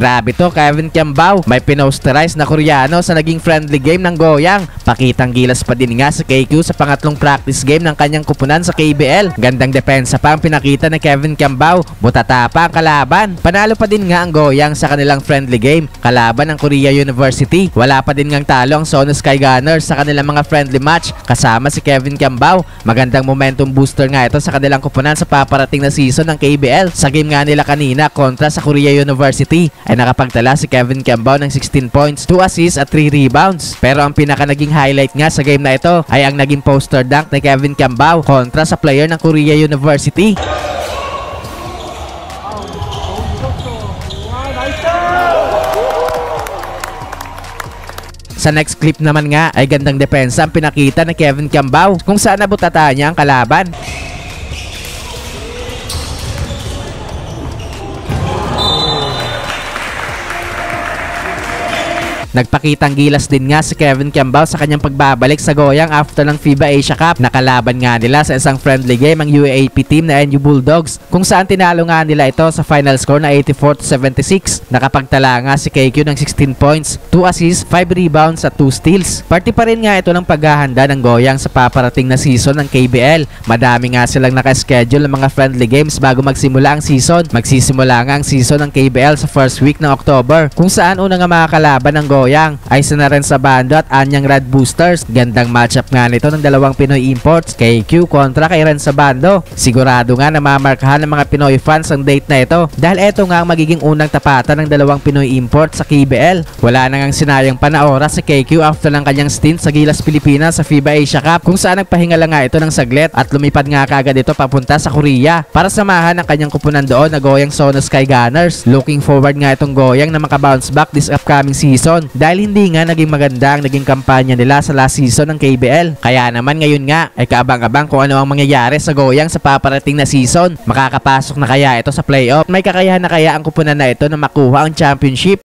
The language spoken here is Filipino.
Grabe to, Kevin Kiambao. May pinosterize na Koreano sa naging friendly game ng Goyang. Pakitang gilas pa din nga sa KQ sa pangatlong practice game ng kanyang kupunan sa KBL. Gandang depensa pa ang pinakita ni Kevin Kiambao. Butata pa ang kalaban. Panalo pa din nga ang Goyang sa kanilang friendly game kalaban ng Korea University. Wala pa din ngang talo ang Sono Sky Gunners sa kanilang mga friendly match kasama si Kevin Kiambao. Magandang momentum booster nga ito sa kanilang kupunan sa paparating na season ng KBL. Sa game nga nila kanina kontra sa Korea University ay nakapagtala si Kevin Kiambao ng 16 points, 2 assists at 3 rebounds. Pero ang pinaka naging highlight nga sa game na ito ay ang naging poster dunk ni Kevin Kiambao kontra sa player ng Korea University. Sa next clip naman nga ay gandang depensa ang pinakita ni Kevin Kiambao kung saan nabutata niya ang kalaban. Nagpakitang gilas din nga si Kevin Kiambao sa kanyang pagbabalik sa Goyang after ng FIBA Asia Cup. Nakalaban nga nila sa isang friendly game ang UAAP team na NU Bulldogs kung saan tinalo nga nila ito sa final score na 84-76. Nakapagtala nga si KQ ng 16 points, 2 assists, 5 rebounds at 2 steals. Party pa rin nga ito ng paghahanda ng Goyang sa paparating na season ng KBL. Madami nga silang nakaschedule ng mga friendly games bago magsimula ang season. Magsisimula nga ang season ng KBL sa first week ng October kung saan una nga makakalaban ng Goyang ay sina Renza Bando at Anyang Rad Boosters. Gandang matchup nga nito ng dalawang Pinoy imports, KQ kontra kay Renza Bando. Sigurado nga na mamarkahan ng mga Pinoy fans ang date na ito dahil ito nga ang magiging unang tapatan ng dalawang Pinoy imports sa KBL. Wala na ngang sinayang pa na oras si KQ after ng kanyang stint sa Gilas Pilipinas sa FIBA Asia Cup kung saan nagpahinga lang nga ito ng saglit at lumipad nga kagad ito papunta sa Korea para samahan ang kanyang kupunan doon na Goyang Sono Sky Gunners. Looking forward nga itong Goyang na makabounce back this upcoming season dahil hindi nga naging maganda ang naging kampanya nila sa last season ng KBL. Kaya naman ngayon nga ay kaabang-abang kung ano ang mangyayari sa Goyang sa paparating na season. Makakapasok na kaya ito sa playoff? May kakayahan na kaya ang kupunan na ito na makuha ang championship?